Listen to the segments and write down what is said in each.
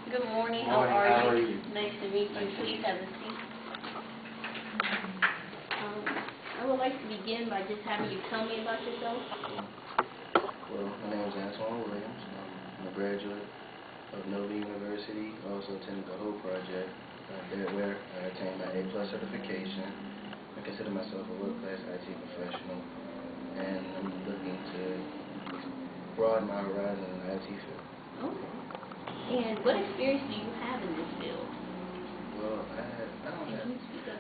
Good morning. How are you? Nice to meet you. Please have a seat. I would like to begin by just having you tell me about yourself. Well, my name is Antoine Williams. I'm a graduate of Nova University. I also attended the whole project there where I attained my A+ certification. I consider myself a world-class IT professional, and I'm looking to broaden my horizon in the IT field. Okay. And what experience do you have in this field? Well,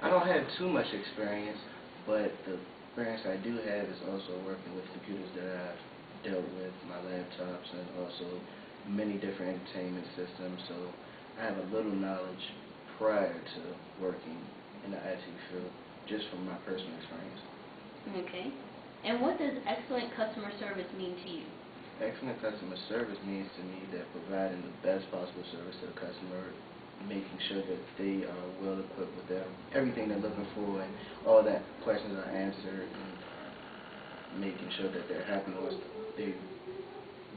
I don't have too much experience, but the experience I do have is also working with computers that I've dealt with, my laptops, and also many different entertainment systems. So I have a little knowledge prior to working in the IT field, just from my personal experience. Okay. And what does excellent customer service mean to you? Excellent customer service means to me that providing the best possible service to the customer, making sure that they are well equipped with everything they're looking for, and all that questions are answered, and making sure that they're happy once they've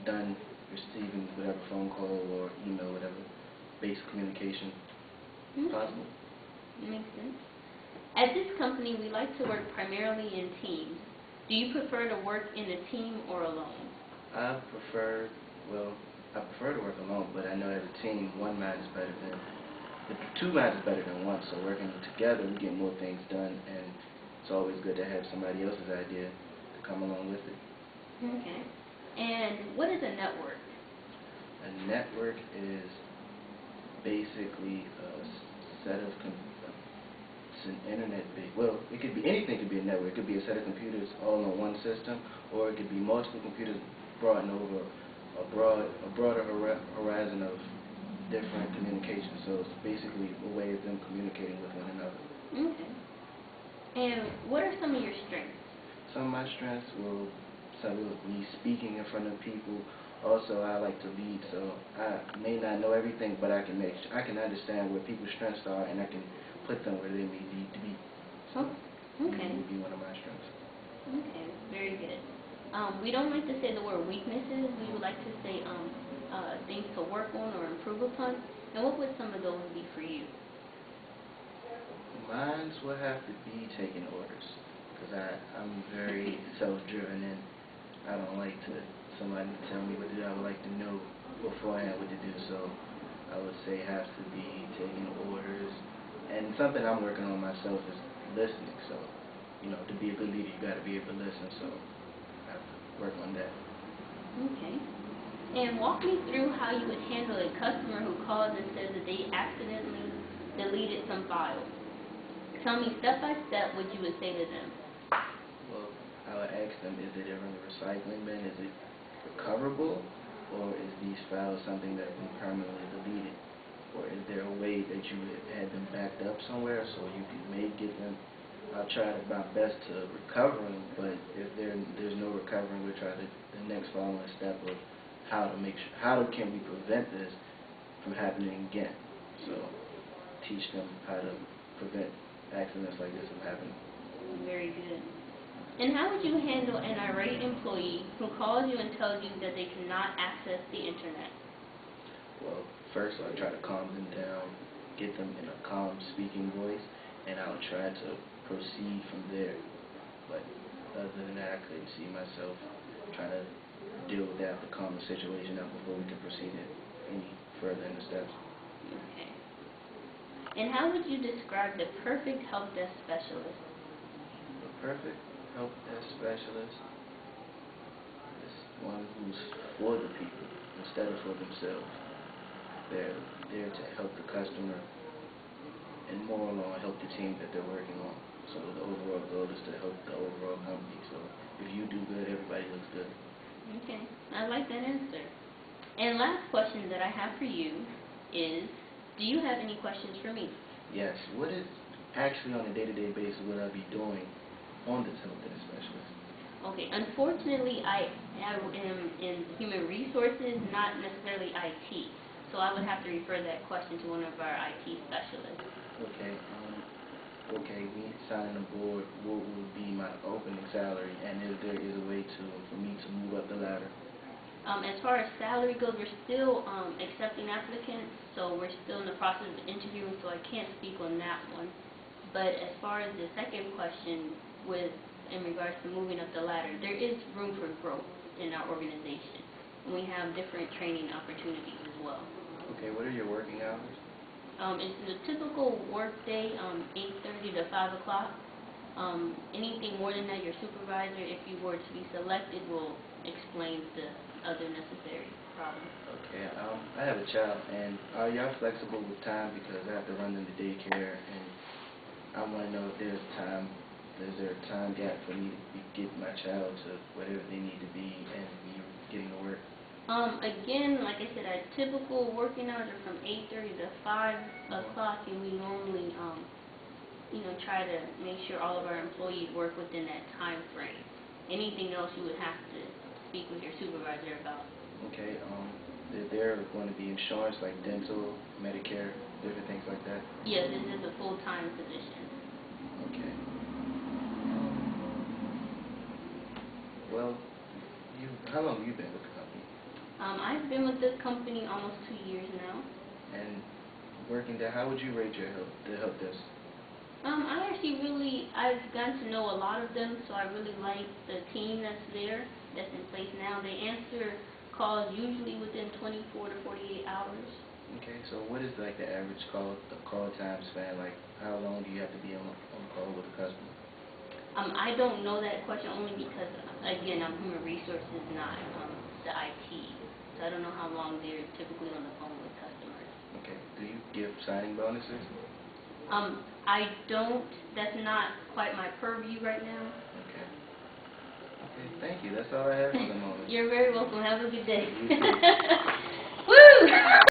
done receiving whatever phone call or email, whatever basic communication possible. Makes sense. At this company, we like to work primarily in teams. Do you prefer to work in a team or alone? I prefer to work alone, but I know as a team, two minds is better than one, so working together, we get more things done, and it's always good to have somebody else's idea to come along with it. Okay. And what is a network? A network is basically a set of it's an internet-based. Well, it could be anything. Could be a network. It could be a set of computers all on one system, or it could be multiple computers brought over a broader horizon of different communications. So it's basically a way of them communicating with one another. Okay. And what are some of your strengths? Some of my strengths will be speaking in front of people. Also, I like to lead, so I may not know everything, but I can understand where people's strengths are, and I can put them where they may need to be. So okay. That would be one of my strengths. Okay, very good. We don't like to say the word weaknesses. We would like to say things to work on or improve upon. And what would some of those be for you? Mine will have to be taking orders, because I'm very self-driven, and I don't like somebody to tell me what to do. I would like to know beforehand what to do. So I would say have to be taking orders. And something I'm working on myself is listening. So, to be a good leader, you got to be able to listen. So I have to work on that. Okay. And walk me through how you would handle a customer who calls and says that they accidentally deleted some files. Tell me step by step what you would say to them. Well, I would ask them, is it ever in the recycling bin? Is it recoverable? Or is these files something that have been permanently deleted? Or is there a way that you had them backed up somewhere so you may get them? I'll try my best to recover them, but if there's no recovering, we'll try the next following step of how can we prevent this from happening again. So teach them how to prevent accidents like this from happening. Very good. And how would you handle an irate employee who calls you and tells you that they cannot access the internet? Well, first I'll try to calm them down, get them in a calm speaking voice, and I'll try to proceed from there. But other than that, I couldn't see myself trying to deal with that, to calm the situation out before we can proceed any further in the steps. Okay. And how would you describe the perfect help desk specialist? The perfect help desk specialist is one who's for the people instead of for themselves. They're there to help the customer and more along help the team that they're working on. So the overall goal is to help the overall company. So if you do good, everybody looks good. Okay, I like that answer. And last question that I have for you is, do you have any questions for me? Yes. What is actually on a day-to-day basis what I'll be doing on this help desk specialist? Okay, unfortunately, I am in human resources, not necessarily IT. So I would have to refer that question to one of our IT specialists. Okay, me signing aboard, what would be my opening salary, and if there is a way for me to move up the ladder? As far as salary goes, we're still accepting applicants, so we're still in the process of interviewing, so I can't speak on that one. But as far as the second question, in regards to moving up the ladder, there is room for growth in our organization. And we have different training opportunities as well. Okay, what are your working hours? It's a typical work day, 8:30 to 5 o'clock. Anything more than that, your supervisor, if you were to be selected, will explain the other necessary problems. Okay, I have a child, and are y'all flexible with time, because I have to run them to daycare, and I want to know if is there a time gap for me to get my child to whatever they need to be and me getting to work? Again, like I said, our typical working hours are from 8:30 to 5 o'clock, and we normally, try to make sure all of our employees work within that time frame. Anything else you would have to speak with your supervisor about. Okay, is there going to be insurance like dental, Medicare, different things like that? Yes, this is a full-time position. Okay. Well, how long have you been with the company? I've been with the company almost 2 years now. And working there, how would you rate the help desk? I've gotten to know a lot of them, so I really like the team that's there, that's in place now. They answer calls usually within 24 to 48 hours. Okay, so what is like the average call time span? Like, how long do you have to be on call with a customer? I don't know that question only because, again, I'm human resources, not the IT. So I don't know how long they're typically on the phone with customers. Okay, do you give signing bonuses? I don't. That's not quite my purview right now. Okay. Okay, thank you. That's all I have for the moment. You're very welcome. Have a good day. You too.